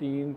3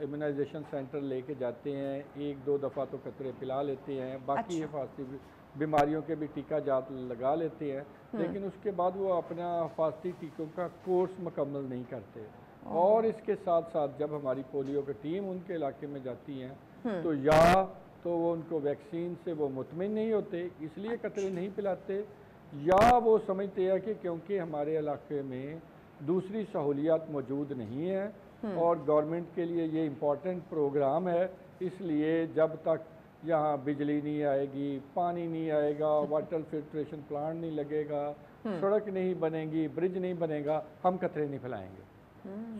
immunisation centre لے کے جاتے ہیں، 1-2 دفعہ تو قطرے پلا لیتے ہیں، باقی حفاظتی بیماریوں کے بھی ٹیکہ جات لگا لیتے ہیں، لیکن اس کے بعد وہ اپنا حفاظتی ٹیکوں کا کورس مکمل نہیں کرتے۔ اور اس کے ساتھ ساتھ جب ہماری پولیو کی ٹیم ان کے علاقے میں جاتی ہیں تو یا تو وہ ان کو ویکسین سے وہ مطمئن نہیں ہوتے، اس لیے قطرے نہیں پلاتے، یا وہ سمجھتے ہیں کہ کیونکہ ہمارے علاقے میں دوسری سہولیات موجود نہیں ہیں اور گورنمنٹ کے لیے یہ امپورٹنٹ پروگرام ہے، اس لیے جب تک یہاں بجلی نہیں آئے گی، پانی نہیں آئے گا، واٹر فلٹریشن پلانٹ نہیں لگے گا، سڑک نہیں بنے گی، برج نہیں بنے گا، ہم قطرے نہیں پھیلائیں گے۔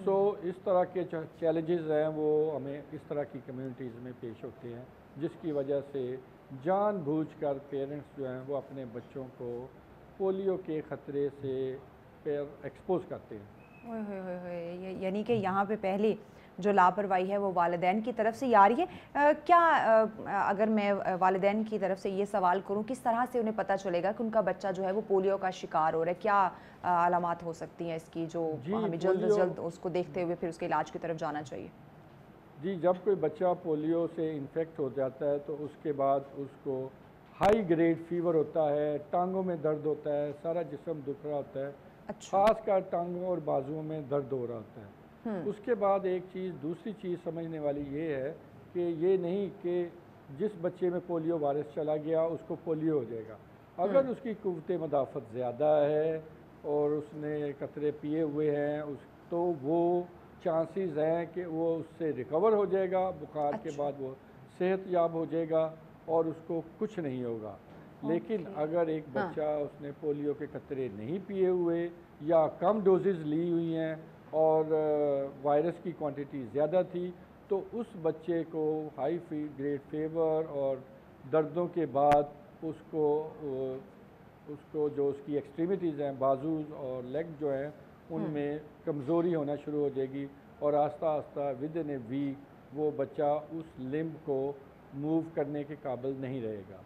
سو اس طرح کے چیلنجز ہیں وہ ہمیں اس طرح کی کمیونٹیز میں پیش ہوتے ہیں، جس کی وجہ سے جان بوجھ کر پیرنٹس جو ہیں وہ اپنے بچوں کو پولیو کے خطرے سے ایکسپوز کرتے ہیں۔ یعنی کہ یہاں پہ پہلے جو لاپرواہی ہے وہ والدین کی طرف سے ہی آ رہی ہے۔ کیا اگر میں والدین کی طرف سے یہ سوال کروں، کس طرح سے انہیں پتہ چلے گا کہ ان کا بچہ جو ہے وہ پولیو کا شکار ہو رہا ہے؟ کیا علامات ہو سکتی ہیں اس کی جو ہمیں جلد از جلد اس کو دیکھتے ہوئے پھر اس کے علاج کی طرف جانا چاہیے؟ جی، جب کوئی بچہ پولیو سے انفیکٹ ہو جاتا ہے تو اس کے بعد اس کو ہائی گریڈ فیور ہوتا ہے، ٹانگوں میں درد ہوتا ہے، سارا جسم دکھ رہا ہوتا ہے، خاص کر ٹانگوں اور بازوؤں میں درد ہو رہا ہوتا ہے۔ اس کے بعد ایک چیز، دوسری چیز سمجھنے والی یہ ہے کہ یہ نہیں کہ جس بچے میں پولیو وائرس چلا گیا اس کو پولیو ہو جائے گا۔ اگر اس کی قوت مدافعت زیادہ ہے اور اس نے قطرے پیے ہوئے ہیں تو وہ چانسز ہیں کہ وہ اس سے ریکور ہو جائے گا، بخار کے بعد وہ صحت یاب ہو جائے گا اور اس کو کچھ نہیں ہوگا۔ لیکن اگر ایک بچہ اس نے پولیو کے قطرے نہیں پیے ہوئے یا کم ڈوزز لی ہوئی ہیں اور وائرس کی کوانٹٹی زیادہ تھی تو اس بچے کو ہائی گریڈ فیور اور دردوں کے بعد اس کو جو اس کی ایکسٹریمٹیز ہیں، بازوز اور لیگ جو ہیں، ان میں کمزوری ہونا شروع ہو جائے گی اور آہستہ آہستہ ود ان اے ویک وہ بچہ اس لمب کو موو کرنے کے قابل نہیں رہے گا۔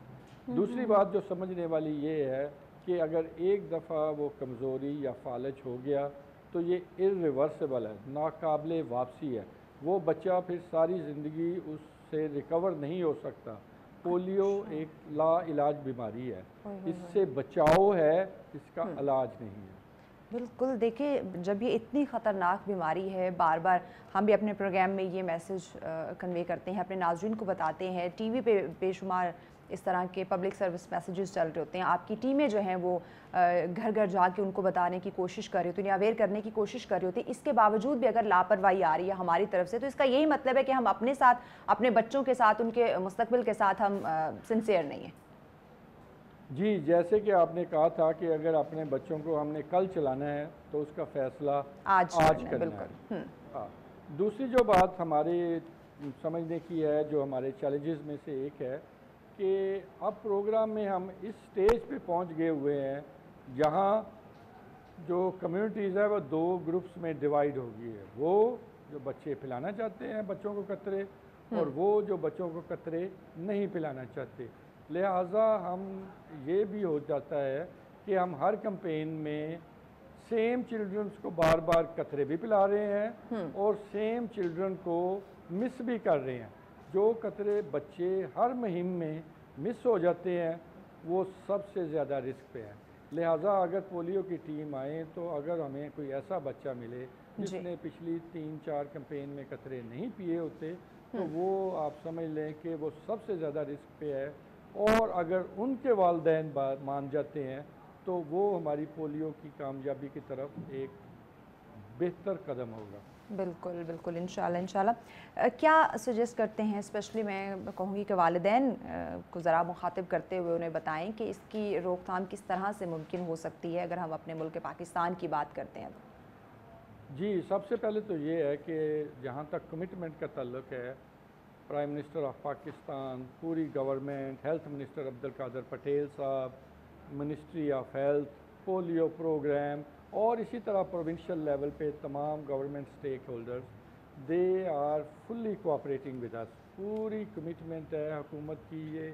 دوسری بات جو سمجھنے والی یہ ہے کہ اگر ایک دفعہ وہ کمزوری یا فالج ہو گیا تو یہ irreversible ہے، ناقابل واپسی ہے، وہ بچہ پھر ساری زندگی اس سے ریکور نہیں ہو سکتا۔ پولیو ایک لا علاج بیماری ہے، اس سے بچاؤ ہے، اس کا علاج نہیں ہے۔ بالکل، دیکھیں جب یہ اتنی خطرناک بیماری ہے، بار بار ہم بھی اپنے پروگرام میں یہ میسیج کنوے کرتے ہیں، اپنے ناظرین کو بتاتے ہیں، ٹی وی پہ بے شمار اس طرح کے پبلک سروس میسیجز چل رہے ہوتے ہیں، آپ کی ٹیمیں جو ہیں وہ گھر گھر جا کے ان کو بتانے کی کوشش کر رہی ہوتی ہیں، اویئر کرنے کی کوشش کر رہی ہوتی ہیں۔ اس کے باوجود بھی اگر لاپرواہی آ رہی ہے ہماری طرف سے تو اس کا یہی مطلب ہے کہ ہم اپنے ساتھ، اپنے بچوں کے ساتھ، ان کے مستقبل کے ساتھ ہم سنسیئر نہیں ہیں۔ جی، جیسے کہ آپ نے کہا تھا کہ اگر اپنے بچوں کو ہم نے کل چلانا ہے تو اس کا فیصلہ آج کرنا ہے۔ دوسری جو بات ہمارے سمجھنے کی ہے، جو ہمارے چیلنجز میں سے ایک ہے کہ اب پروگرام میں ہم اس سٹیج پہ پہنچ گئے ہوئے ہیں جہاں جو کمیونٹیز ہے وہ 2 گروپس میں ڈیوائیڈ ہو گئی ہے، وہ جو بچے پلانا چاہتے ہیں بچوں کو قطرے اور وہ جو بچوں کو قطرے نہیں پلانا چاہتے۔ لہٰذا ہم یہ بھی ہو جاتا ہے کہ ہم ہر کمپین میں سیم چلڈرنس کو بار بار قطرے بھی پلا رہے ہیں اور سیم چلڈرن کو مس بھی کر رہے ہیں۔ جو قطرے بچے ہر مہم میں مس ہو جاتے ہیں وہ سب سے زیادہ رسک پہ ہیں۔ لہٰذا اگر پولیو کی ٹیم آئے تو اگر ہمیں کوئی ایسا بچہ ملے جس نے پچھلی 3-4 کمپین میں قطرے نہیں پیے ہوتے تو وہ آپ سمجھ لیں کہ وہ سب سے زیادہ رسک پہ ہے، اور اگر ان کے والدین مان جاتے ہیں تو وہ ہماری پولیو کی کامیابی کی طرف ایک بہتر قدم ہوگا۔ بالکل بالکل، انشاءاللہ۔ کیا سجیسٹ کرتے ہیں، اسپیشلی میں کہوں گی کہ والدین کو ذرا مخاطب کرتے ہوئے انہیں بتائیں کہ اس کی روک تھام کس طرح سے ممکن ہو سکتی ہے اگر ہم اپنے ملک پاکستان کی بات کرتے ہیں؟ جی، سب سے پہلے تو یہ ہے کہ جہاں تک کمٹمنٹ کا تعلق ہے، پرائم منسٹر آف پاکستان، پوری government, health minister Abdul Qadir Patel sahib, ministry of health, polio programme اور اسی طرح پروونشل لیول پہ تمام government stakeholders, they are fully cooperating with us. پوری کمٹمنٹ ہے حکومت کی، یہ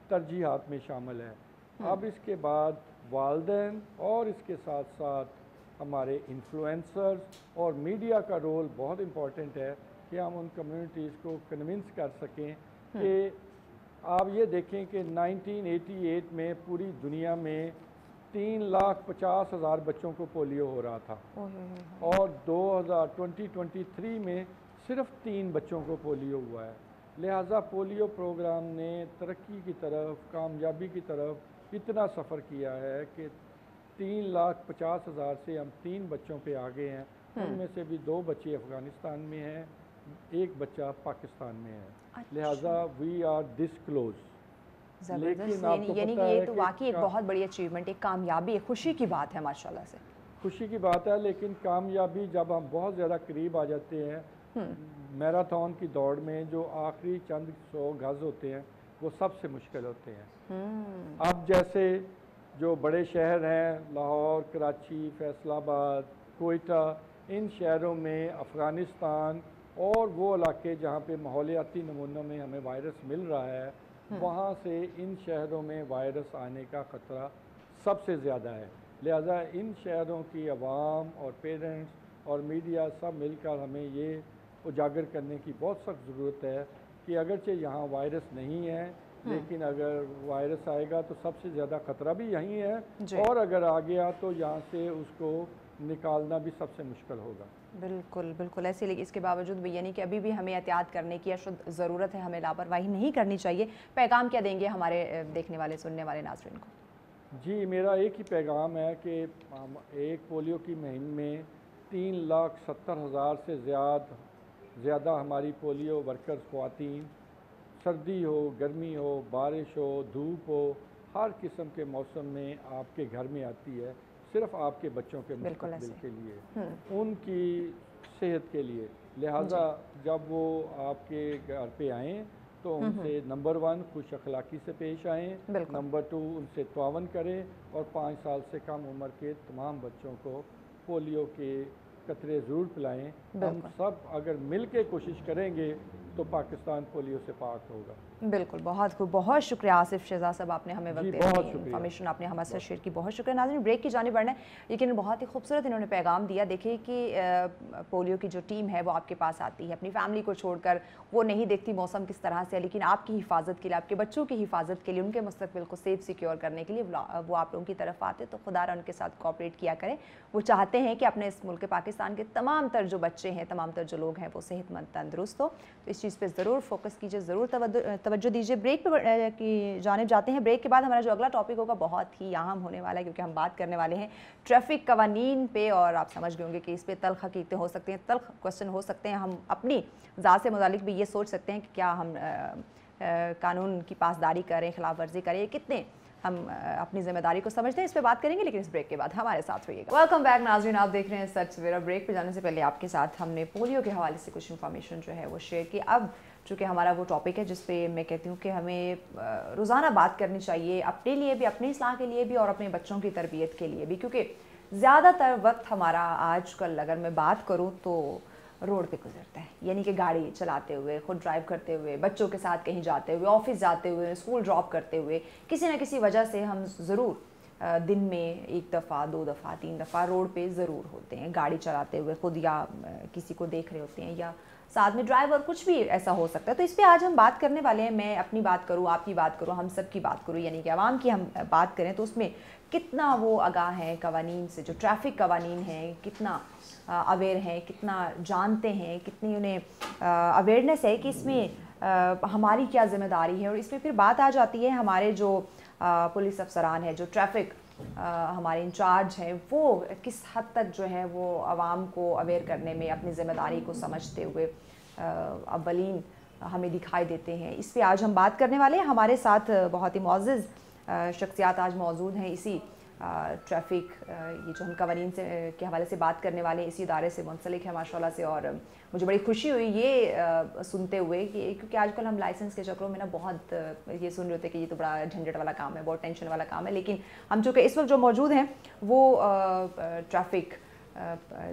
ترجیحات میں شامل ہے۔ اب اس کے بعد والدین اور اس کے ساتھ ساتھ ہمارے انفلوئنسرز اور میڈیا کا رول بہت امپورٹنٹ ہے کہ ہم ان کمیونٹیز کو کنونس کر سکیں کہ آپ یہ دیکھیں کہ 1988 میں پوری دنیا میں 3,50,000 بچوں کو پولیو ہو رہا تھا، اور 2023 میں صرف 3 بچوں کو پولیو ہوا ہے۔ لہٰذا پولیو پروگرام نے ترقی کی طرف، کامیابی کی طرف اتنا سفر کیا ہے کہ 3,50,000 سے ہم 3 بچوں پہ آگے ہیں۔ ان میں سے بھی 2 بچے افغانستان میں ہیں، 1 بچہ پاکستان میں ہے۔ لہٰذا وی آر دس کلوز۔ لیکن یعنی کہ یہ تو واقعی ایک بہت بڑی اچیومنٹ، ایک کامیابی، ایک خوشی کی بات ہے ماشاءاللہ سے۔ خوشی کی بات ہے، لیکن کامیابی جب ہم بہت زیادہ قریب آ جاتے ہیں، میراتھن کی دوڑ میں جو آخری چند 100 گز ہوتے ہیں وہ سب سے مشکل ہوتے ہیں۔ اب جیسے جو بڑے شہر ہیں، لاہور، کراچی، فیصل آباد، کوئٹہ، ان شہروں میں افغانستان اور وہ علاقے جہاں پہ ماحولیاتی نمونوں میں ہمیں وائرس مل رہا ہے، وہاں سے ان شہروں میں وائرس آنے کا خطرہ سب سے زیادہ ہے۔ لہٰذا ان شہروں کی عوام اور پیرنٹس اور میڈیا سب مل کر ہمیں یہ اجاگر کرنے کی بہت سخت ضرورت ہے کہ اگرچہ یہاں وائرس نہیں ہے، لیکن اگر وائرس آئے گا تو سب سے زیادہ خطرہ بھی یہیں ہے، اور اگر آ گیا تو یہاں سے اس کو نکالنا بھی سب سے مشکل ہوگا۔ بالکل بالکل ایسے، لیکن اس کے باوجود بھی یعنی کہ ابھی بھی ہمیں احتیاط کرنے کی اشد ضرورت ہے، ہمیں لاپرواہی نہیں کرنی چاہیے۔ پیغام کیا دیں گے ہمارے دیکھنے والے، سننے والے ناظرین کو؟ جی، میرا ایک ہی پیغام ہے کہ ایک پولیو کی مہم میں 3,70,000 سے زیادہ ہماری پولیو ورکرز خواتین، سردی ہو، گرمی ہو، بارش ہو، دھوپ ہو، ہر قسم کے موسم میں آپ کے گھر میں آتی ہے، صرف آپ کے بچوں کے مستقبل کے لیے، ان کی صحت کے لیے۔ لہٰذا جب وہ آپ کے گھر پہ آئیں تو ان سے نمبر 1 خوش اخلاقی سے پیش آئیں، نمبر 2 ان سے تعاون کریں، اور 5 سال سے کم عمر کے تمام بچوں کو پولیو کے قطرے ضرور پلائیں۔ ہم سب اگر مل کے کوشش کریں گے تو پاکستان پولیو سے پاک ہوگا۔ بالکل، بہت خوب، بہت شکریہ آصف شہزاد صاحب، آپ نے ہمیں وقت دیا، انفارمیشن آپ نے ہمارے ساتھ شیئر کی، بہت شکریہ۔ ناظرین، بریک کی جانب بڑھنا ہے، لیکن بہت ہی خوبصورت انہوں نے پیغام دیا۔ دیکھیں کہ پولیو کی جو ٹیم ہے وہ آپ کے پاس آتی ہے، اپنی فیملی کو چھوڑ کر، وہ نہیں دیکھتی موسم کس طرح سے ہے، لیکن آپ کی حفاظت کے لیے، آپ کے بچوں کی حفاظت کے لیے، ان کے مستقبل کو سیف سیکیور کرنے کے لیے وہ آپ لوگوں کی طرف آتے، تو خدا را ان کے ساتھ کوآپریٹ کیا کریں۔ وہ چاہتے ہیں کہ اپنے اس ملک پاکستان کے تمام تر جو بچے ہیں، تمام تر جو لوگ ہیں وہ صحت مند، تندرست ہو، تو اس چیز پہ ضرور فوکس کیجئے، ضرور توجہ دیجئے۔ بریک کی جانب جاتے ہیں۔ بریک کے بعد ہمارا جو اگلا ٹاپک ہوگا بہت ہی اہم ہونے والا ہے، کیونکہ ہم بات کرنے والے ہیں ٹریفک قوانین پہ، اور آپ سمجھ گئے ہوں گے کہ اس پہ تلخ حقیقتیں ہو سکتی ہیں، تلخ کوسچن ہو سکتے ہیں، ہم اپنی ذات سے متعلق بھی یہ سوچ سکتے ہیں کہ کیا ہم قانون کی پاسداری کریں، خلاف ورزی کریں، کتنے ہم اپنی ذمہ داری کو سمجھتے ہیں، اس پہ بات کریں گے، لیکن اس بریک کے بعد ہمارے ساتھ رہیے گا۔ ویلکم بیک ناظرین، آپ دیکھ رہے ہیں سچ سویرا۔ بریک پہ جانے سے پہلے آپ کے ساتھ ہم نے پولیو کے حوالے سے کچھ انفارمیشن جو ہے وہ شیئر کی۔ اب چونکہ ہمارا وہ ٹاپک ہے جس پہ میں کہتی ہوں کہ ہمیں روزانہ بات کرنی چاہیے، اپنے لیے بھی، اپنی اصلاح کے لیے بھی، اور اپنے بچوں کی تربیت کے لیے بھی، کیونکہ زیادہ تر وقت ہمارا آج کل اگر میں بات کروں تو روڈ پہ گزرتا ہے، یعنی کہ گاڑی چلاتے ہوئے، خود ڈرائیو کرتے ہوئے، بچوں کے ساتھ کہیں جاتے ہوئے، آفس جاتے ہوئے، اسکول ڈراپ کرتے ہوئے، کسی نہ کسی وجہ سے ہم ضرور دن میں 1 دفعہ 2 دفعہ 3 دفعہ روڈ پہ ضرور ہوتے ہیں، گاڑی چلاتے ہوئے، خود یا کسی کو دیکھ رہے ہوتے ہیں، یا ساتھ میں ڈرائیور، کچھ بھی ایسا ہو سکتا ہے۔ تو اس پہ آج ہم بات کرنے والے ہیں، میں اپنی بات کروں، آپ کی بات کروں، ہم سب کی بات کروں، یعنی کہ عوام کی ہم بات کریں تو اس میں کتنا وہ آگاہ ہیں قوانین سے، جو ٹریفک قوانین ہیں، کتنا اویئر ہیں، کتنا جانتے ہیں، کتنی انہیں اویئرنیس ہے کہ اس میں ہماری کیا ذمہ داری ہے، اور اس میں پھر بات آ جاتی ہے ہمارے جو پولیس افسران ہیں، جو ٹریفک ہمارے انچارج ہیں، وہ کس حد تک جو ہے وہ عوام کو اویئر کرنے میں اپنی ذمہ داری کو سمجھتے ہوئے اولین ہمیں دکھائی دیتے ہیں۔ اس پہ آج ہم بات کرنے والے ہیں، ہمارے ساتھ بہت ہی معزز شخصیات آج موجود ہیں، اسی ٹریفک یہ جو ہم قوانین سے کے حوالے سے بات کرنے والے ہیں، اسی ادارے سے منسلک ہے ماشاءاللہ سے، اور مجھے بڑی خوشی ہوئی یہ سنتے ہوئے کہ کیونکہ آج کل ہم لائسنس کے چکروں میں نا بہت یہ سن رہے ہوتے کہ یہ تو بڑا جھنجھٹ والا کام ہے، بہت ٹینشن والا کام ہے، لیکن ہم چونکہ اس وقت جو موجود ہیں وہ ٹریفک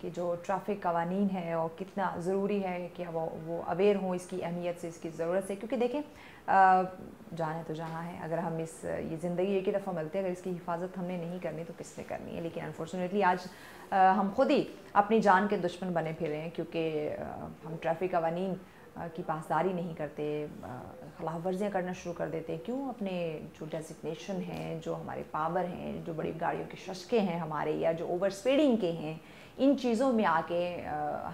کہ جو ٹریفک قوانین ہے اور کتنا ضروری ہے کہ وہ اویئر ہوں اس کی اہمیت سے، اس کی ضرورت سے، کیونکہ دیکھیں جان ہے تو جہاں ہے، اگر ہم یہ زندگی ایک ہی دفعہ ملتے ہیں، اگر اس کی حفاظت ہم نے نہیں کرنی تو کس نے کرنی ہے. لیکن انفارچونیٹلی آج ہم خود ہی اپنی جان کے دشمن بنے پھر رہے ہیں، کیونکہ ہم ٹریفک قوانین کی پاسداری نہیں کرتے، خلاف ورزیاں کرنا شروع کر دیتے. کیوں؟ اپنے جو ڈیزگنیشن ہیں، جو ہمارے پاور ہیں، جو بڑی گاڑیوں کے ششکے ہیں ہمارے، یا جو اوور اسپیڈنگ کے ہیں، ان چیزوں میں آ کے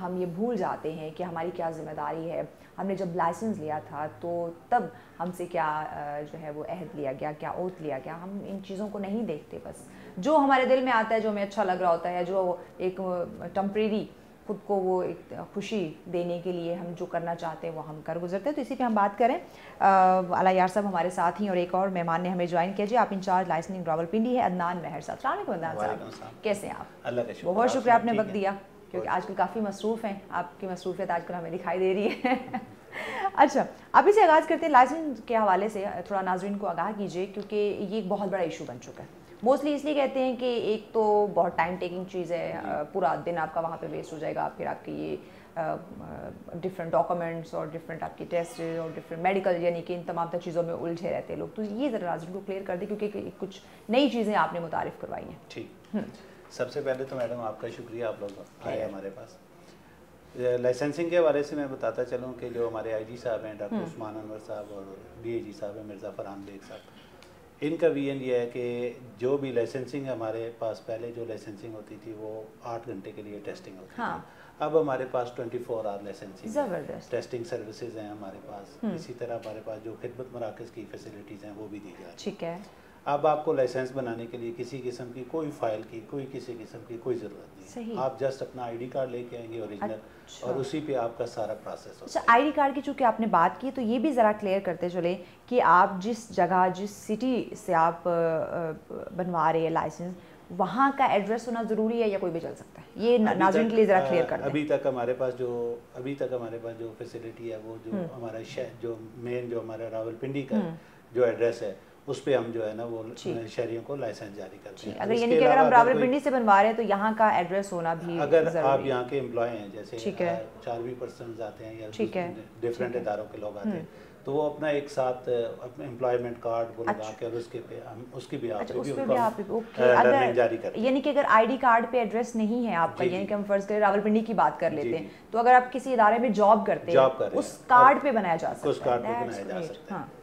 ہم یہ بھول جاتے ہیں کہ ہماری کیا ذمہ داری ہے. ہم نے جب لائسنس لیا تھا تو تب ہم سے کیا جو ہے وہ عہد لیا گیا، کیا اوتھ لیا گیا. ہم ان چیزوں کو نہیں دیکھتے، بس جو ہمارے دل میں آتا ہے، جو ہمیں اچھا لگ رہا ہوتا ہے، جو ایک ٹمپریری خود کو وہ ایک خوشی دینے کے لیے ہم جو کرنا چاہتے ہیں وہ ہم کر گزرتے ہیں. تو اسی پہ ہم بات کریں. اعلیٰ یار صاحب ہمارے ساتھ ہیں اور ایک اور مہمان نے ہمیں جوائن کیا. جی آپ انچارج لائسننگ راولپنڈی ہے، عدنان مہر صاحب. السلام علیکم عدنان صاحب، کیسے ہیں آپ؟ اللہ کا شکر. بہت شکریہ آپ نے وقت دیا، کیونکہ آج کل کافی مصروف ہیں، آپ کی مصروفیت آج کل ہمیں دکھائی دے رہی ہے. اچھا آپ اسے آغاز کرتے ہیں لائسنس کے حوالے سے، تھوڑا ناظرین کو آگاہ کیجیے، کیونکہ یہ ایک بہت بڑا ایشو بن چکا ہے. موسٹلی اس لیے کہتے ہیں کہ ایک تو بہت ٹائم ٹیکنگ چیز ہے، پورا دن آپ کا وہاں پہ ویسٹ ہو جائے گا، پھر آپ کی یہ ڈفرینٹ ڈاکومنٹس اور ڈفرینٹ آپ کی ٹیسٹ اور ڈفرینٹ میڈیکل، یعنی کہ ان تمام تر چیزوں میں الجھے رہتے ہیں لوگ. تو یہ ذرا ناظرین کو کلیئر کر دیں، کیونکہ کچھ نئی چیزیں آپ نے متعارف کروائی ہیں. ٹھیک. سب سے پہلے تو میڈم آپ کا شکریہ، آپ لوگ آئے ہمارے پاس. لائسنسنگ کے بارے سے میں بتاتا چلوں کہ جو ہمارے آئی جی صاحب ہیں ڈاکٹر عثمان انور صاحب اور ڈی اے جی صاحب ہیں مرزا فرحان بیگ صاحب، ان کا ویژن یہ ہے کہ جو بھی لائسنسنگ ہمارے پاس پہلے جو لائسنسنگ ہوتی تھی وہ 8 گھنٹے کے لیے ٹیسٹنگ ہوتی تھی. اب ہمارے پاس 24 آور لائسنسنگ ٹیسٹنگ سروسز ہیں ہمارے پاس. اسی طرح ہمارے پاس جو خدمت مراکز کی فیسلٹیز ہیں وہ بھی دی جا رہی ہیں. ٹھیک ہے. اب آپ کو لائسنس بنانے کے لیے کسی قسم کی کوئی فائل کی کسی قسم کی کوئی ضرورت نہیں. آپ جسٹ اپنا آئی ڈی کارڈ لے کے آئیں گے اوریجنل، اور اسی پہ آپ کا سارا پروسیس ہوتا ہے. آئی ڈی کارڈ کی چونکہ آپ نے بات کی تو یہ بھی ذرا کلیئر کرتے چلیں کہ آپ جس جگہ جس سٹی سے آپ بنوا رہے ہیں لائسنس، وہاں کا ایڈریس ہونا ضروری ہے یا کوئی بھی چل سکتا ہے؟ یہ ناظرین کے لیے ذرا کلیئر کر دیں. ابھی تک ہمارے پاس جو فیسلٹی ہے وہ جو ہمارا جو مین جو ہمارا راولپنڈی کا جو ایڈریس ہے اس پہ ہم جو ہے نا وہ شہریوں کو لائسنس جاری کرتے ہیں. اگر یعنی کہ اگر ہم راولپنڈی سے بنوا رہے ہیں تو یہاں کا ایڈریس ہونا بھی اگر آپ یہاں کے امپلائی ہیں، جیسے 4 پرسنز آتے ہیں یا ڈفرینٹ اداروں کے لوگ آتے ہیں، تو وہ اپنا ایک ساتھ اپنا امپلائمنٹ کارڈ وہ لگا کے اور اس کے پہ ہم اس کی بھی آپ لرننگ جاری کرتے ہیں. یعنی کہ اگر آئی ڈی کارڈ پہ ایڈریس نہیں ہے آپ کا، یعنی کہ ہم فرض کریں راولپنڈی کی بات کر لیتے ہیں، تو اگر آپ کسی ادارے میں جاب کرتے ہیں اس کارڈ پہ بنایا جا سکتا ہے. اس کارڈ پہ بنایا جا سکتا ہے.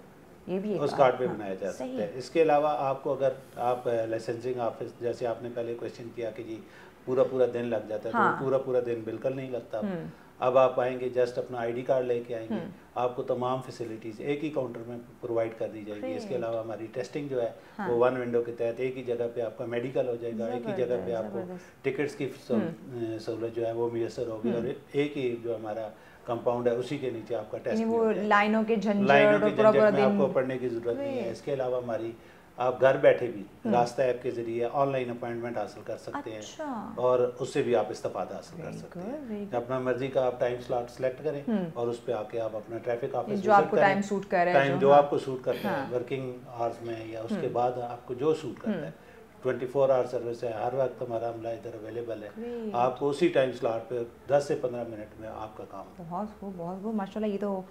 یہ بھی اس کارڈ پہ بنایا جا سکتا ہے. اس کے علاوہ آپ کو اگر آپ لائسنسنگ آفس، جیسے آپ نے پہلے کویشچن کیا کہ جی پورا دن لگ جاتا ہے، تو پورا دن بالکل نہیں لگتا. اب آپ آئیں گے جسٹ اپنا آئی ڈی کارڈ لے کے آئیں گے، آپ کو تمام فیسلٹیز ایک ہی کاؤنٹر میں پرووائڈ کر دی جائے گی. اس کے علاوہ ہماری ٹیسٹنگ جو ہے وہ 1 ونڈو کے تحت ایک ہی جگہ پہ آپ کا میڈیکل ہو جائے گا، ایک ہی جگہ پہ آپ کو ٹکٹس کی سہولت جو ہے وہ میسر ہوگی، اور ایک ہی جو ہمارا کمپاؤنڈ ہے اسی کے نیچے آپ کا ٹیسٹ وہ لائنوں کے جھنجھٹ میں آپ کو پڑھنے کی ضرورت نہیں ہے. اس کے علاوہ ہماری آپ گھر بیٹھے بھی راستہ ایپ کے ذریعے آن لائن اپوائنٹمنٹ حاصل کر سکتے ہیں، اور اس سے بھی آپ استفادہ حاصل کر سکتے ہیں. اپنا مرضی کا آپ ٹائم سلاٹ سلیکٹ کریں اور اس پہ آ کے آپ اپنا ٹریفک آفس جو آپ کو ٹائم سوٹ کر رہا ہے، جو آپ کو سوٹ کرتا ہے ورکنگ آورز میں یا اس کے بعد آپ کو جو سوٹ کرتا ہے. 24 آور سروس ہے، ہر وقت ہمارا عملہ ادھر اویلیبل ہے. آپ کو اسی ٹائم سلاٹ پہ 10 سے 15 منٹ میں آپ کا کام. بہت خوب ماشاء اللہ. یہ تو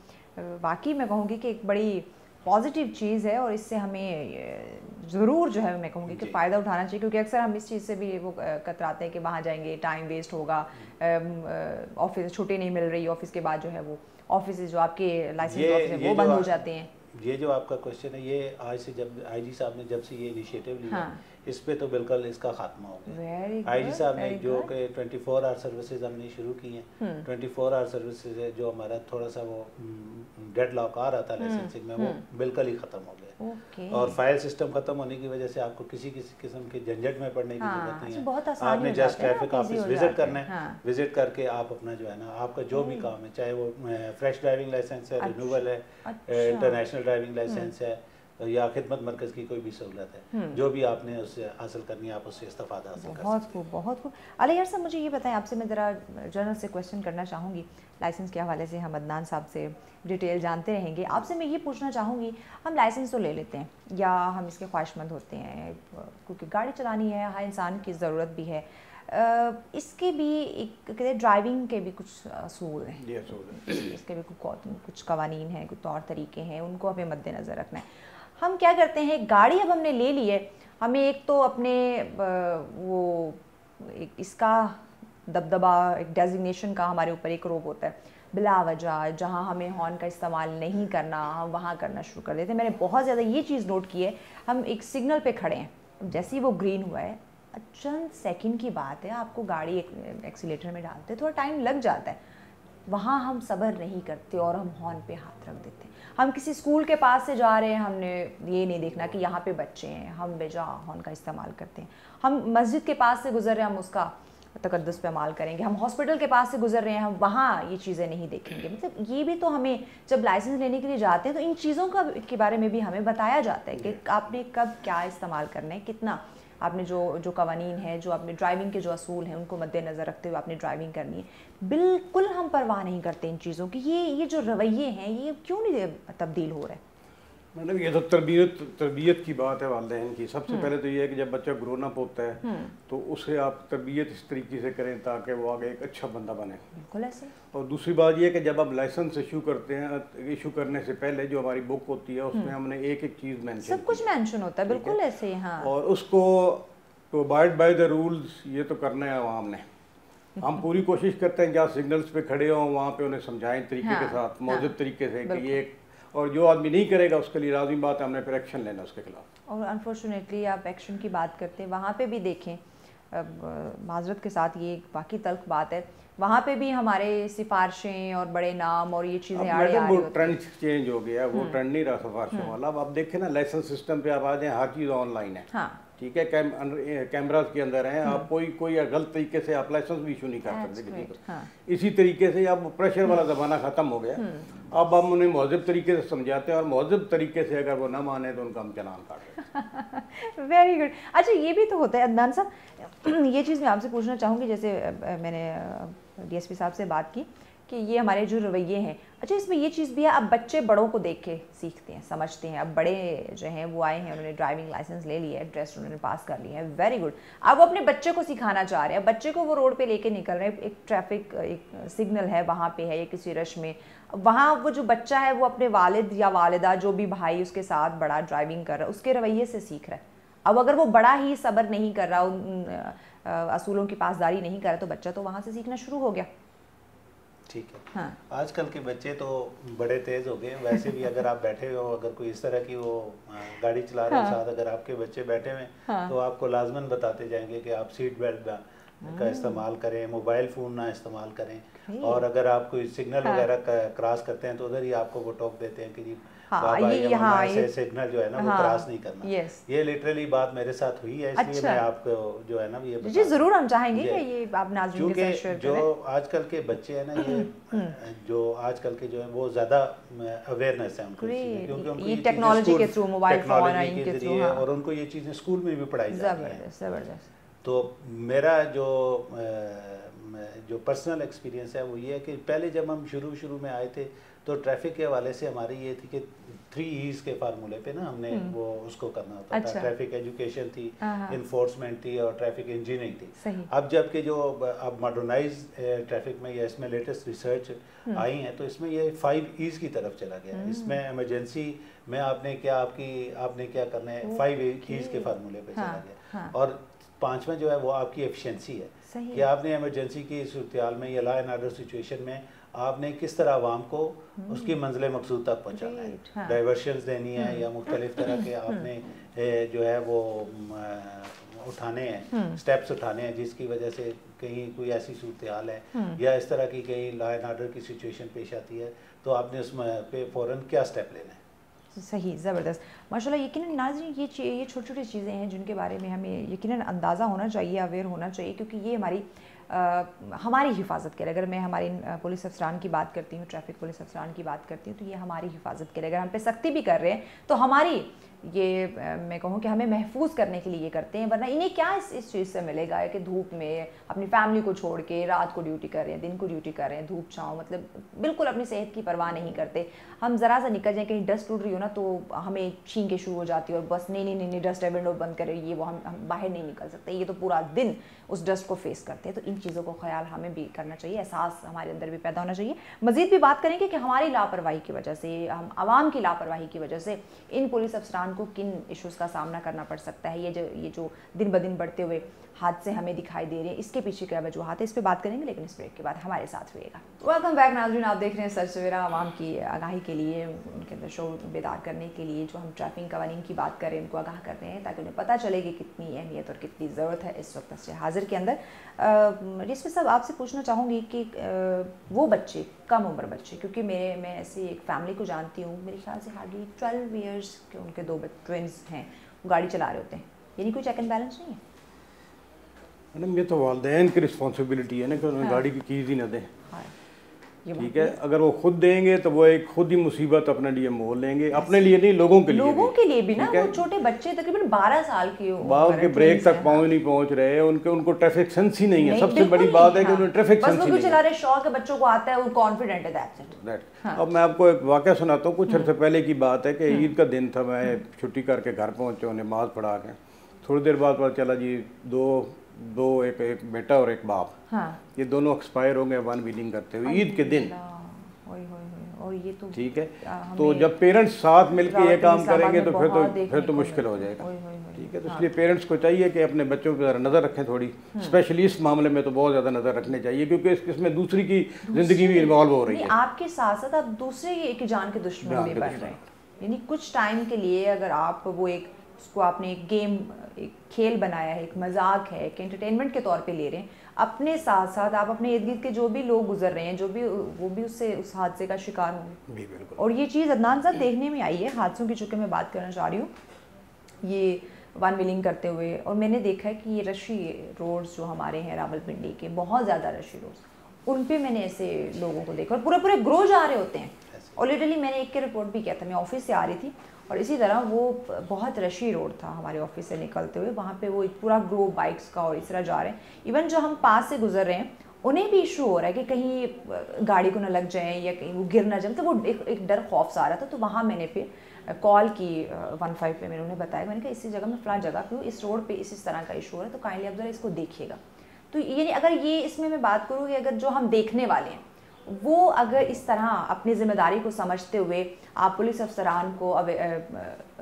واقعی میں کہوں گی کہ ایک بڑی پازیٹیو چیز ہے، اور اس سے ہمیں ضرور جو ہے میں کہوں گی کہ فائدہ اٹھانا چاہیے، کیونکہ اکثر ہم اس چیز سے بھی وہ کتراتے ہیں کہ وہاں جائیں گے ٹائم ویسٹ ہوگا، آفس چھٹی نہیں مل رہی، آفس کے بعد جو ہے وہ آفس جو آپ کے لائسنس آفس ہیں وہ بند ہو جاتے ہیں. یہ جو آپ کا کوشچن ہے، یہ آج سے جب آئی جی صاحب نے جب سے یہ انیشیٹو لیا اس پہ تو بالکل اس کا خاتمہ ہو گیا. آئی جی صاحب نے جو کہ 24 آور سروسز ہم نے شروع کی ہیں، 24 آور سروسز جو ہمارا تھوڑا سا وہ ڈیڈ لاک آ رہا تھا لائسنسنگ میں، وہ بالکل ہی ختم ہو گیا. اور فائل سسٹم ختم ہونے کی وجہ سے آپ کو کسی قسم کے جھنجھٹ میں پڑنے کی ضرورت نہیں ہے. آپ نے جسٹ ٹریفک آفس وزٹ کرنا ہے، وزٹ کر کے آپ اپنا جو ہے نا آپ کا جو بھی کام ہے، چاہے وہ فریش ڈرائیونگ لائسنس ہے، رینیول ہے، انٹرنیشنل ڈرائیونگ لائسنس ہے، یا خدمت مرکز کی کوئی بھی سہولت ہے، جو بھی آپ نے اس سے حاصل کرنی ہے آپ اس سے استفادہ حاصل کر سکتے ہیں. بہت خوب. اعلیٰ یار صاحب مجھے یہ بتائیں، آپ سے میں ذرا جنرل سے کویشچن کرنا چاہوں گی لائسنس کے حوالے سے. ہم عدنان صاحب سے ڈیٹیل جانتے رہیں گے. آپ سے میں یہ پوچھنا چاہوں گی، ہم لائسنس تو لے لیتے ہیں یا ہم اس کے خواہش مند ہوتے ہیں کیونکہ گاڑی چلانی ہے، ہر انسان کی ضرورت بھی ہے، اس کے بھی ایک کہتے ہیں ڈرائیونگ کے بھی کچھ اصول ہیں, جی اصول ہیں, اس کے بھی کچھ قوانین ہیں, کچھ طور طریقے ہیں, ان کو ہمیں مد نظر رکھنا ہے. ہم کیا کرتے ہیں, گاڑی اب ہم نے لے لی ہے, ہمیں ایک تو اپنے وہ اس کا دبدبا, ایک ڈیزگنیشن کا ہمارے اوپر ایک روب ہوتا ہے بلا وجہ, جہاں ہمیں ہارن کا استعمال نہیں کرنا ہم وہاں کرنا شروع کر دیتے ہیں. میں نے بہت زیادہ یہ چیز نوٹ کی ہے, ہم ایک سگنل پہ کھڑے ہیں, جیسے ہی وہ گرین ہوا ہے چند سیکنڈ کی بات ہے, آپ کو گاڑی ایکسیلیٹر میں ڈالتے تھوڑا ٹائم لگ جاتا ہے, وہاں ہم صبر نہیں کرتے اور ہم ہارن پہ ہاتھ رکھ دیتے ہیں. ہم کسی اسکول کے پاس سے جا رہے ہیں, ہم نے یہ نہیں دیکھنا کہ یہاں پہ بچے ہیں, ہم بے جا ہارن کا استعمال کرتے ہیں. ہم مسجد کے پاس سے گزر رہے ہیں, ہم اس کا تقدس پہ عمال کریں گے. ہم ہاسپٹل کے پاس سے گزر رہے ہیں, ہم وہاں یہ چیزیں نہیں دیکھیں گے. مطلب یہ بھی تو ہمیں جب لائسنس لینے کے لیے جاتے ہیں تو ان چیزوں کے بارے میں بھی ہمیں بتایا جاتا ہے کہ آپ نے کب کیا استعمال کرنا ہے, کتنا آپ نے جو قوانین ہیں, جو آپ نے ڈرائیونگ کے جو اصول ہیں ان کو مد نظر رکھتے ہوئے آپ نے ڈرائیونگ کرنی ہے. بالکل ہم پرواہ نہیں کرتے ان چیزوں کی. یہ جو رویے ہیں یہ کیوں نہیں تبدیل ہو رہے؟ مطلب یہ تو تربیت کی بات ہے والدین کی. سب سے پہلے تو یہ ہے کہ جب بچہ گرون اپ ہوتا ہے تو اسے آپ تربیت اس طریقے سے کریں تاکہ وہ آگے ایک اچھا بندہ بنے. بالکل ایسے. اور دوسری بات یہ ہے کہ جب آپ لائسنس ایشو کرتے ہیں, ایشو کرنے سے پہلے جو ہماری بک ہوتی ہے اس میں ہم نے ایک ایک چیز مینشن, سب کچھ مینشن ہوتا ہے. بالکل ایسے. ہاں, اور اس کو ابائڈ بائی دا رولز یہ تو کرنا ہے عوام نے. ہم پوری کوشش کرتے ہیں جہاں سگنلز پہ کھڑے ہوں وہاں پہ انہیں سمجھائیں طریقے کے ساتھ, مہذب طریقے سے کہ یہ, اور جو آدمی نہیں کرے گا اس کے لیے لازمی بات ہے ہم نے پھر ایکشن لینا اس کے خلاف. اور انفارچونیٹلی آپ ایکشن کی بات کرتے ہیں, وہاں پہ بھی دیکھیں, معذرت کے ساتھ یہ ایک باقی تلخ بات ہے, وہاں پہ بھی ہمارے سفارشیں اور بڑے نام اور یہ چیزیں آ رہی ہیں. ٹرینڈ چینج ہو گیا, وہ ٹرینڈ نہیں رہا سفارشوں والا. اب آپ دیکھیں نا لائسنس سسٹم پہ آپ آ جائیں, ہر چیز آن لائن ہے. ہاں ٹھیک ہے, کیمراز کے اندر ہیں, آپ کوئی غلط طریقے سے آپ لائسنس بھی ایشو نہیں کر سکتے کسی کو. اسی طریقے سے اب پریشر والا زمانہ ختم ہو گیا. اب ہم انہیں مہذب طریقے سے سمجھاتے ہیں اور مہذب طریقے سے اگر وہ نہ مانے تو ان کا ہم چلان کاٹتے ہیں. Very good. اچھا یہ بھی تو ہوتا ہے عدنان صاحب, یہ چیز میں آپ سے پوچھنا چاہوں گی, جیسے میں نے ڈی ایس پی صاحب سے بات کی کہ یہ ہمارے جو رویے ہیں, اچھا اس میں یہ چیز بھی ہے, اب بچے بڑوں کو دیکھ کے سیکھتے ہیں, سمجھتے ہیں. اب بڑے جو ہیں وہ آئے ہیں, انہوں نے ڈرائیونگ لائسنس لے لی ہے, ٹیسٹ انہوں نے پاس کر لی ہے, ویری گڈ. اب وہ اپنے بچے کو سکھانا چاہ رہے ہیں, بچے کو وہ روڈ پہ لے کے نکل رہے ہیں, ایک ٹریفک ایک سگنل ہے وہاں پہ ہے یا کسی رش میں, وہاں وہ جو بچہ ہے وہ اپنے والد یا والدہ جو بھی بھائی اس کے ساتھ بڑا ڈرائیونگ کر رہا ہے اس کے رویے سے سیکھ رہا ہے. اب اگر وہ بڑا ہی صبر نہیں کر رہا, ان اصولوں کی پاسداری نہیں کر رہا, تو بچہ تو وہاں سے سیکھنا شروع ہو گیا. ٹھیک ہے. آج کل کے بچے تو بڑے تیز ہو گئے. ویسے بھی اگر آپ بیٹھے ہو, اگر کوئی اس طرح کی وہ گاڑی چلا رہے ہیں ساتھ, اگر آپ کے بچے بیٹھے ہوئے تو آپ کو لازماً بتاتے جائیں گے کہ آپ سیٹ بیلٹ کا استعمال کریں, موبائل فون نہ استعمال کریں, اور اگر آپ کوئی سگنل وغیرہ کراس کرتے ہیں تو ادھر ہی آپ کو وہ ٹوک دیتے ہیں کہ جی بابا یہ سگنل جو ہے نا وہ کراس نہیں کرنا. یہ لٹرلی بات میرے ساتھ ہوئی ہے, اس لیے میں آپ کو جو ہے نا یہ جی ضرور ہم چاہیں گے کہ یہ آپ ناظرین کے ساتھ شیئر کریں. جو آج کل کے بچے ہیں نا, یہ جو آج کل کے جو ہیں وہ زیادہ اویئرنیس ہے ان کو, کیونکہ ان کو یہ ٹیکنالوجی کے تھرو, موبائل فون کے ذریعے, اور ان کو یہ چیزیں اسکول میں بھی پڑھائی جاتی ہیں. زبردست. تو میرا جو پرسنل ایکسپیرینس ہے وہ یہ ہے کہ پہلے جب ہم شروع میں آئے تھے تو ٹریفک کے حوالے سے ہماری یہ تھی کہ 3 E's کے فارمولے پہ نا ہم نے وہ اس کو کرنا ہوتا تھا. ٹریفک ایجوکیشن تھی, انفورسمنٹ تھی, اور ٹریفک انجینئرنگ تھی. اب جب کہ جو اب ماڈرنائز ٹریفک میں یا اس میں لیٹسٹ ریسرچ آئی ہیں تو اس میں یہ 5 E's کی طرف چلا گیا. اس میں ایمرجنسی میں آپ نے کیا کرنا ہے, 5 E's کے فارمولے پہ چلا گیا. اور 5واں جو ہے وہ آپ کی ایفیشنسی ہے, کہ آپ نے ایمرجنسی کی صورتحال میں یا لا اینڈ آرڈر سچویشن میں آپ نے کس طرح عوام کو اس کی منزل مقصود تک پہنچانا ہے, ڈائیورشنز دینی ہے یا مختلف طرح کے آپ نے جو ہے وہ اٹھانے ہیں, سٹیپس اٹھانے ہیں, جس کی وجہ سے کہیں کوئی ایسی صورتحال ہے یا اس طرح کی کہیں لا اینڈ آرڈر کی سچویشن پیش آتی ہے تو آپ نے اس میں پہ فوراً کیا سٹیپ لینا ہے. صحیح, زبردست, ماشاء اللہ. یقیناً ناظرین یہ چھوٹی چھوٹی چیزیں ہیں جن کے بارے میں ہمیں یقیناً اندازہ ہونا چاہیے, اویئر ہونا چاہیے, کیونکہ یہ ہماری ہماری حفاظت کے لیے. اگر میں ہماری پولیس افسران کی بات کرتی ہوں, ٹریفک پولیس افسران کی بات کرتی ہوں, تو یہ ہماری حفاظت کے لیے. اگر ہم پہ سختی بھی کر رہے ہیں تو ہماری یہ میں کہوں کہ ہمیں محفوظ کرنے کے لیے یہ کرتے ہیں, ورنہ انہیں کیا اس چیز سے ملے گا کہ دھوپ میں اپنی فیملی کو چھوڑ کے رات کو ڈیوٹی کر رہے ہیں, دن کو ڈیوٹی کر رہے ہیں, دھوپ چھاؤں, مطلب بالکل اپنی صحت کی پرواہ نہیں کرتے. ہم ذرا سا نکل جائیں, کہیں ڈسٹ اڑ رہی ہو نا تو ہمیں چھینکیں شروع ہو جاتی ہے, اور بس نہیں ڈسٹ ہے, ونڈو بند کرے, یہ وہ ہم باہر نہیں نکل سکتے. یہ تو پورا دن اس ڈسٹ کو فیس کرتے ہیں. تو ان چیزوں کو خیال ہمیں بھی کرنا چاہیے, احساس ہمارے اندر بھی پیدا ہونا چاہیے. مزید بھی بات کریں گے کہ ہماری لاپرواہی کی وجہ سے, ہم عوام کی لاپرواہی کی وجہ سے ان پولیس افسران کو کن ایشوز کا سامنا کرنا پڑ سکتا ہے. یہ جو دن بدن بڑھتے ہوئے حادثے ہمیں دکھائی دے رہے ہیں, اس کے پیچھے کیا وجوہات ہے, اس پہ بات کریں گے, لیکن اس بریک کے بعد ہمارے ساتھ ہوئے گا. ویلکم بیک ناظرین, آپ دیکھ رہے ہیں سچ سویرا. عوام کی آگاہی کے لیے, ان کے اندر شعور بیدار کرنے کے لیے جو ہم ٹریفک قوانین کی بات کریں, ان کو آگاہ کرتے ہیں تاکہ انہیں پتہ چلے کہ کتنی اہمیت اور کتنی ضرورت ہے اس وقت حاضر کے اندر. ڈیسپی صاحب, آپ سے پوچھنا چاہوں گی کہ وہ بچے, کم عمر بچے, کیونکہ میں ایسی ایک فیملی کو جانتی ہوں, میرے خیال سے ہارڈلی 12 ایئرس کے ان کے 2 ٹوئنس ہیں, وہ گاڑی چلا رہے ہوتے ہیں, یعنی کوئی چیک اینڈ بیلنس نہیں ہے. میڈم یہ تو والدین کی رسپانسبلٹی ہے نا کہ انہیں گاڑی کی کیز ہی نہ دیں. ٹھیک ہے, اگر وہ خود دیں گے تو وہ ایک خود ہی مصیبت اپنے لیے مول لیں گے, اپنے لیے نہیں, لوگوں کے لیے بھی نا. وہ چھوٹے بچے تقریباً 12 سال کی ان کے بریک تک نہیں پہنچ رہے, ان کو ٹریفک سینس ہی نہیں ہے. سب سے بڑی بات ہے کہ انہیں ٹریفک سینس ہی نہیں ہے. چلا رہے, شوق ہے بچوں کو آتا ہے, وہ کانفیڈنٹ ہے, دیٹس اٹ. اب میں آپ کو ایک واقعہ سناتا ہوں. کچھ عرصے پہلے کی بات ہے کہ عید کا دن تھا, میں چھٹی کر کے گھر پہنچا, نماز پڑھا کے تھوڑی دیر بعد پتہ چلا جی دو ایک بیٹا اور ایک باپ, یہ دونوں ایکسپائر ہو گئے ون ویلنگ کرتے ہوئے عید کے دن. اور یہ تو ٹھیک ہے, تو جب پیرنٹس ساتھ مل کے یہ کام کریں گے تو پھر تو مشکل ہو جائے گا. ٹھیک ہے, تو اس لیے پیرنٹس کو چاہیے کہ اپنے بچوں پہ ذرا نظر رکھیں تھوڑی, اسپیشلی اس معاملے میں تو بہت زیادہ نظر رکھنی چاہیے, کیونکہ اس میں دوسری کی زندگی بھی انوالو ہو رہی ہے. آپ کے ساتھ ساتھ آپ دوسرے کی جان کے دشمن بھی بن رہے ہیں. یعنی کچھ ٹائم کے لیے اگر آپ وہ ایک اس کو آپ نے ایک گیم, ایک کھیل بنایا ہے, ایک مذاق ہے, ایک انٹرٹینمنٹ کے طور پہ لے رہے ہیں, اپنے ساتھ ساتھ آپ اپنے ارد گرد کے جو بھی لوگ گزر رہے ہیں, وہ بھی اس حادثے کا شکار ہوں گے. اور یہ چیز عدنان صاحب دیکھنے میں آئی ہے حادثوں کی, چونکہ میں بات کرنا چاہ رہی ہوں یہ ون ویلنگ کرتے ہوئے, اور میں نے دیکھا ہے کہ یہ رشی روڈز جو ہمارے ہیں راولپنڈی کے, بہت زیادہ رشی روڈز, ان پہ میں نے ایسے لوگوں کو دیکھا, اور پورے گروہ جا رہے ہوتے ہیں. اور لٹرلی میں نے ایک کے رپورٹ بھی کیا تھا, میں آفس سے آ رہی تھی, اور اسی طرح وہ بہت رشی روڈ تھا ہمارے آفس سے نکلتے ہوئے, وہاں پہ وہ ایک پورا گروہ بائکس کا اور اس طرح جا رہے ہیں. ایون جو ہم پاس سے گزر رہے ہیں انہیں بھی ایشو ہو رہا ہے کہ کہیں گاڑی کو نہ لگ جائیں یا کہیں وہ گر نہ جائیں, تو وہ ایک ڈر خوف سا آ رہا تھا. تو وہاں میں نے پھر کال کی 15 پہ, میں نے انہیں بتایا, میں نے کہا اسی جگہ میں فلاں جگہ پہ ہوں, اس روڈ پہ اس طرح کا ایشو ہو رہا ہے, تو کائنڈلی آپ ذرا اس کو دیکھیے گا. تو یعنی اگر یہ اس میں بات کروں کہ اگر جو ہم دیکھنے والے ہیں وہ اگر اس طرح اپنی ذمہ داری کو سمجھتے ہوئے آپ پولیس افسران کو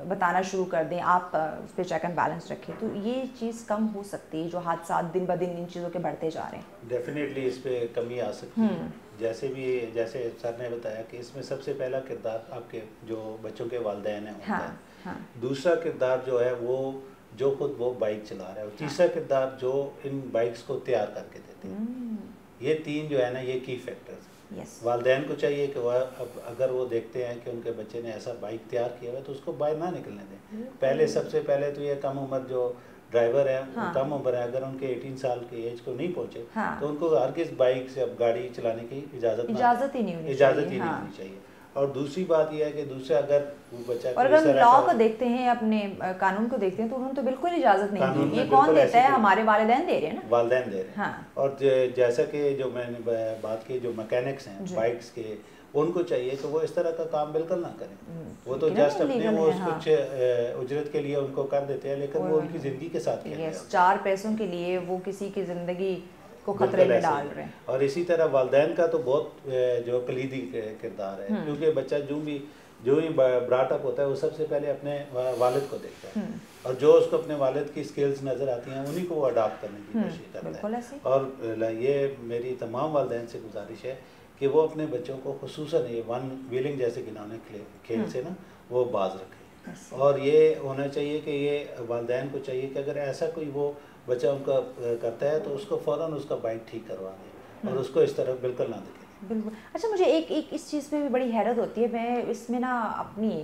بتانا شروع کر دیں, آپ اس پہ چیک اینڈ بیلنس رکھیں, تو یہ چیز کم ہو سکتی ہے. جو حادثات دن بدن ان چیزوں کے بڑھتے جا رہے ہیں, ڈیفینیٹلی اس پہ کمی آ سکتی ہے. جیسے سر نے بتایا کہ اس میں سب سے پہلا کردار آپ کے جو بچوں کے والدین ہیں ہوتا ہے, دوسرا کردار جو ہے وہ جو خود وہ بائک چلا رہا ہے, اور تیسرا کردار جو ان بائکس کو تیار کر کے دیتے ہیں. یہ 3 جو ہے نا یہ کی فیکٹرز. والدین کو چاہیے کہ وہ اگر وہ دیکھتے ہیں کہ ان کے بچے نے ایسا بائک تیار کیا ہوا ہے تو اس کو باہر نہ نکلنے دیں. پہلے سب سے پہلے تو یہ کم عمر جو ڈرائیور ہیں کم عمر ہے, اگر ان کے 18 سال کی ایج کو نہیں پہنچے تو ان کو ہرگز بائک سے اب گاڑی چلانے کی اجازت ہی نہیں ہونی چاہیے. اور دوسری بات یہ ہے کہ دوسرا اگر وہ بچہ, اور اگر ہم لاء کو دیکھتے ہیں, اپنے قانون کو دیکھتے ہیں, تو انہوں نے تو بالکل اجازت نہیں دی. یہ کون دیتا ہے؟ ہمارے والدین دے رہے ہیں نا, والدین دے رہے ہیں. اور جیسا کہ جو میں نے بات کی, جو میکینکس ہیں بائکس کے, ان کو چاہیے کہ وہ اس طرح کا کام بالکل نہ کریں. وہ تو جسٹ اپنے وہ کچھ اجرت کے لیے ان کو کر دیتے ہیں, لیکن وہ ان کی زندگی کے ساتھ کیا ہے, 4 پیسوں کے لیے وہ کسی کی زندگی کو خطرے میں ڈال رہے ہیں. اور اسی طرح والدین کا تو بہت جو کلیدی کردار ہے, کیونکہ بچہ جو ہی براٹ اپ ہوتا ہے وہ سب سے پہلے اپنے والد کو دیکھتا ہے, اور جو اس کو اپنے والد کی اسکلز نظر آتی ہیں انہیں کو وہ اڈاپٹ کرنے کی کوشش کرتا ہے. اور یہ میری تمام والدین سے گزارش ہے کہ وہ اپنے بچوں کو خصوصاً یہ ون ویلنگ جیسے گھنونے کھیل سے نا وہ باز رکھیں. اور یہ ہونا چاہیے کہ یہ والدین کو چاہیے کہ اگر ایسا کوئی وہ بچہ ان کا کرتا ہے تو اس کو فوراً اس کا بائک ٹھیک کروا دیں, اور اس کو اس طرح بالکل نہ دکھیں. بالکل. اچھا, مجھے ایک اس چیز پہ بھی بڑی حیرت ہوتی ہے, میں اس میں نا اپنی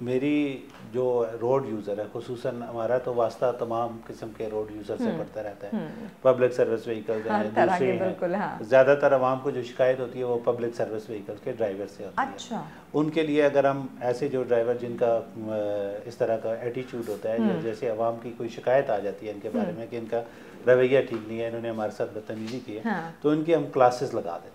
میری جو روڈ یوزر ہے خصوصاً ہمارا تو واسطہ تمام قسم کے روڈ یوزر سے پڑتا رہتا ہے، پبلک سروس وہیکل ہیں، دوسرے ہیں، زیادہ تر عوام کو جو شکایت ہوتی ہے وہ پبلک سروس وہیکل کے ڈرائیور سے ہوتی ہے۔ ان کے لیے اگر ہم ایسے جو ڈرائیور جن کا اس طرح کا ایٹیچیوڈ ہوتا ہے، جیسے عوام کی کوئی شکایت آ جاتی ہے ان کے بارے میں کہ ان کا رویہ ٹھیک نہیں ہے، انہوں نے ہمارے ساتھ بدتمیزی کی ہے، تو ان کی ہم کلاسز لگا دیتے ہیں۔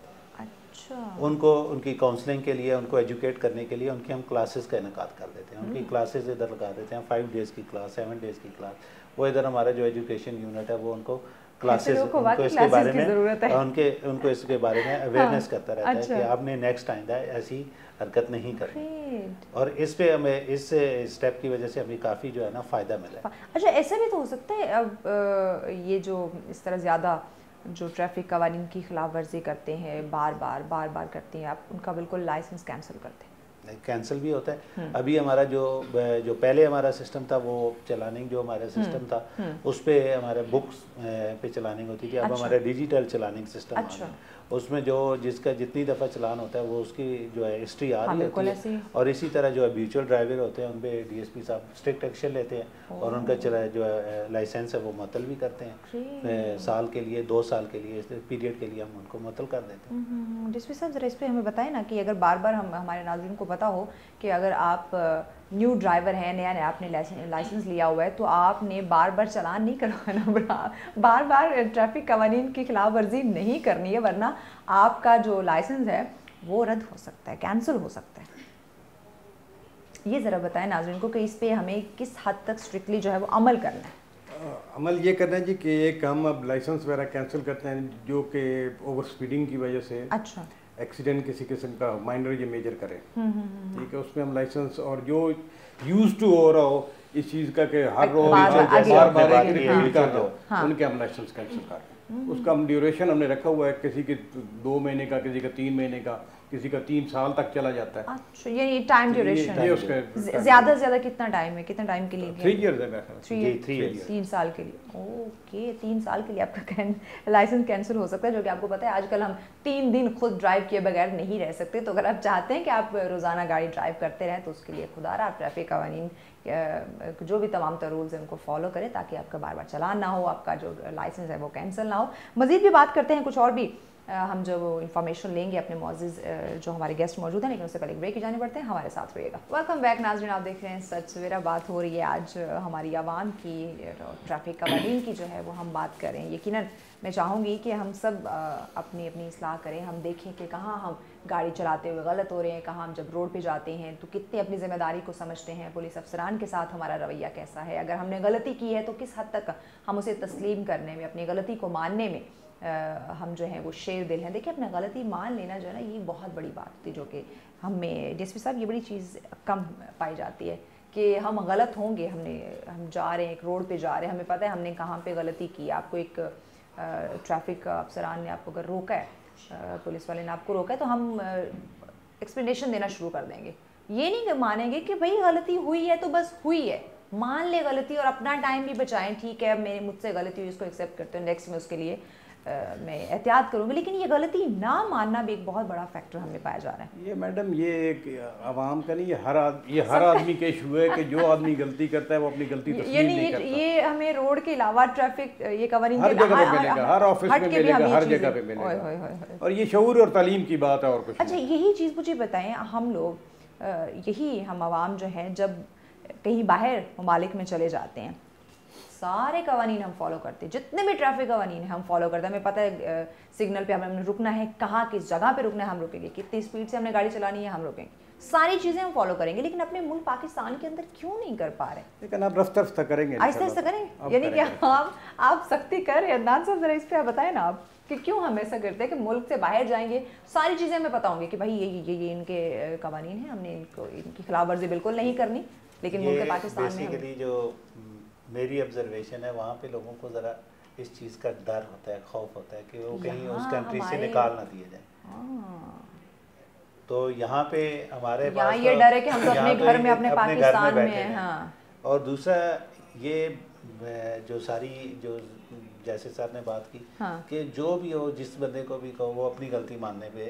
ان کو ان کی کاؤنسلنگ کے لیے، ان کو ایجوکیٹ کرنے کے لیے ان کی ہم کلاسز کا انعقاد کر دیتے ہیں، ان کی کلاسز ادھر لگا دیتے ہیں، 5 days کی کلاس، 7 days کی کلاس، وہ ادھر ہمارا جو ایجوکیشن یونٹ ہے وہ ان کو کلاسز، ان کو اس کے بارے میں ان کو اس کے بارے میں اویئرنیس کرتا رہتا ہے کہ آپ نے نیکسٹ آئندہ ایسی حرکت نہیں کرنی، اور اس پہ ہمیں اس اسٹیپ کی وجہ سے ہمیں کافی جو ہے نا فائدہ ملا ہے۔ اچھا ایسا بھی تو ہو سکتا ہے اب یہ جو اس طرح زیادہ جو ٹریفک قوانین کی خلاف ورزی کرتے ہیں، بار بار کرتے ہیں، آپ ان کا بالکل لائسنس کینسل کرتے ہیں؟ کینسل بھی ہوتا ہے۔ ابھی ہمارا جو پہلے ہمارا سسٹم تھا وہ چلاننگ جو ہمارا سسٹم تھا اس پہ ہمارے بکس پہ چلاننگ ہوتی تھی، اب ہمارا ڈیجیٹل چلاننگ سسٹم آ گیا، اس میں جس کا جتنی دفعہ چلان ہوتا ہے وہ اس کی جو ہے ہسٹری آ رہی ہوتی ہے، اور اسی طرح جو ہیبیچول ڈرائیور ہوتے ہیں ان پہ ڈی ایس پی صاحب اسٹرکٹ ایکشن لیتے ہیں اور ان کا جو ہے لائسنس ہے وہ معطل بھی کرتے ہیں، سال کے لیے 2 سال کے لیے اس پیریڈ کے لیے ہم ان کو معطل کر دیتے ہیں۔ ڈی ایس پی صاحب ذرا اس پہ ہمیں بتائیں نا کہ اگر بار بار ہمارے ناظرین کو پتا ہو کہ اگر آپ نیو ڈرائیور ہیں، نیا آپ نے لائسنس لیا ہوا ہے، تو آپ نے بار چلان نہیں کروانا، بار ٹریفک قوانین کی خلاف ورزی نہیں کرنی ہے، ورنہ آپ کا جو لائسنس ہے وہ رد ہو سکتا ہے، کینسل ہو سکتا ہے۔ یہ ذرا بتائیں ناظرین کو کہ اس پہ ہمیں کس حد تک اسٹرکٹلی جو ہے وہ عمل کرنا ہے؟ عمل یہ کرنا ہے جی کہ ایک ہم اب لائسنس وغیرہ کینسل کرتے ہیں جو کہ اوور سپیڈنگ کی وجہ سے ایکسیڈنٹ کسی قسم کا مائنر یا میجر کرے، ٹھیک ہے، اس میں ہم لائسنس اور جو یوز ٹو ہو رہا ہو اس چیز کا کہ ہر روز بار ریپیٹ کر دو، ان کے ہم لائسنس کینسل کر رہے ہیں۔ اس کا ہم ڈیوریشن ہم نے رکھا ہوا ہے، کسی کے 2 مہینے کا، کسی کا 3 مہینے کا، کسی کا 3 سال تک چلا جاتا ہے۔ اچھا یعنی ٹائم ڈیوریشن زیادہ سے زیادہ کتنا ٹائم ہے، کتنا ٹائم کے لیے؟ 3 ایئرز ہے میرا خیال، 3 سال کے لیے۔ اوکے 3 سال کے لیے آپ کا لائسنس کینسل ہو سکتا ہے، جو کہ آپ کو پتہ ہے آج کل ہم 3 دن خود ڈرائیو کیے بغیر نہیں رہ سکتے، تو اگر آپ چاہتے ہیں کہ آپ روزانہ گاڑی ڈرائیو کرتے رہیں تو اس کے لیے خدا رہا آپ ٹریفک قوانین جو بھی تمام تر رولز ہیں ان کو فالو کریں تاکہ آپ کا بار بار چلان نہ ہو، آپ کا جو لائسنس ہے وہ کینسل نہ ہو۔ مزید بھی بات کرتے ہیں، کچھ اور بھی ہم جو انفارمیشن لیں گے اپنے معزز جو ہمارے گیسٹ موجود ہیں، لیکن اس سے پہلے بریک کی جانے پڑتے ہیں، ہمارے ساتھ رہیے گا۔ ویلکم بیک ناظرین، آپ دیکھ رہے ہیں سچ سویرا، بات ہو رہی ہے آج ہماری عوام کی ٹریفک قوانین کی جو ہے وہ ہم بات کریں۔ یقیناً میں چاہوں گی کہ ہم سب اپنی اصلاح کریں، ہم دیکھیں کہ کہاں ہم گاڑی چلاتے ہوئے غلط ہو رہے ہیں، کہاں ہم جب روڈ پہ جاتے ہیں تو کتنے اپنی ذمہ داری کو سمجھتے ہیں، پولیس افسران کے ساتھ ہمارا رویہ کیسا ہے، اگر ہم نے غلطی کی ہے تو کس حد تک ہم اسے تسلیم کرنے میں، اپنی غلطی کو ماننے میں ہم جو ہیں وہ شیر دل ہیں۔ دیکھیں اپنا غلطی مان لینا جو ہے نا یہ بہت بڑی بات ہوتی ہے، جو کہ ہمیں ڈی ایس پی صاحب یہ بڑی چیز کم پائی جاتی ہے کہ ہم غلط ہوں گے، ہم جا رہے ہیں ایک روڈ پہ جا رہے ہیں، ہمیں پتہ ہے ہم نے کہاں پہ غلطی کی۔ آپ کو ایک ٹریفک افسران نے آپ کو اگر روکا ہے، پولیس والے نے آپ کو روکا ہے، تو ہم ایکسپلینیشن دینا شروع کر دیں گے، یہ نہیں کہ مانیں گے کہ بھائی غلطی ہوئی ہے تو بس ہوئی ہے، مان لے غلطی اور اپنا ٹائم بھی بچائیں، ٹھیک ہے مجھ سے غلطی ہوئی اس کو ایکسیپٹ کرتے ہیں، نیکسٹ میں اس کے لیے میں احتیاط کروں گی، لیکن یہ غلطی نہ ماننا بھی ایک بہت بڑا فیکٹر ہمیں پایا جا رہا ہے۔ یہ میڈم یہ ایک عوام کا نہیں، یہ ہر آدمی کے ایشو ہے کہ جو آدمی غلطی کرتا ہے وہ اپنی غلطی تسلیم نہیں کرتا۔ یہ ہمیں روڈ کے علاوہ ٹریفک یہ قوانین ہر جگہ پہ ملے گا، ہر آفس میں ملے گا، ہر جگہ پہ ملے گا، اور یہ شعور اور تعلیم کی بات ہے اور کچھ نہیں۔ اچھا یہی چیز مجھے بتائیں، ہم لوگ ہم عوام جو ہیں جب کہیں باہر ممالک میں چلے جاتے ہیں سارے قوانین ہم فالو کرتے ہیں، جتنے بھی ٹریفک قوانین ہیں ہم فالو کرتے ہیں، ہمیں پتہ ہے سگنل پہ ہمیں رکنا ہے، کہاں کس جگہ پہ رکنا ہے ہم رکیں گے، کتنی اسپیڈ سے ہم نے گاڑی چلانی ہے ہم رکیں گے، ساری چیزیں ہم فالو کریں گے، لیکن اپنے ملک پاکستان کے اندر کیوں نہیں کر پا رہے؟ لیکن آپ رفتہ رفتہ کریں گے، آہستہ آہستہ کریں گے، یعنی کہ آپ سختی کر رہے ہیں۔ عدنان صاحب ذرا اس پہ آپ بتائیں نا آپ کہ کیوں ہم ایسا کرتے ہیں کہ ملک سے باہر جائیں گے ساری چیزیں ہمیں پتہ ہوں گی کہ بھائی یہ ان کے قوانین ہیں، ہم نے ان کی خلاف ورزی بالکل نہیں کرنی، لیکن ملک پاکستان میں بیسیکلی جو میری آبزرویشن ہے وہاں پہ لوگوں کو ذرا اس چیز کا ڈر ہوتا ہے، خوف ہوتا ہے کہ وہ کہیں اس کنٹری سے نکال نہ دیے جائیں، تو یہاں پہ ہمارے پاس یہ ڈر ہے کہ ہم تو اپنے گھر میں اپنے پاکستان میں ہیں۔ ہاں، اور دوسرا یہ جو ساری جو جیسے صاحب نے بات کی کہ جو بھی ہو جس بندے کو بھی کہو وہ اپنی غلطی ماننے پہ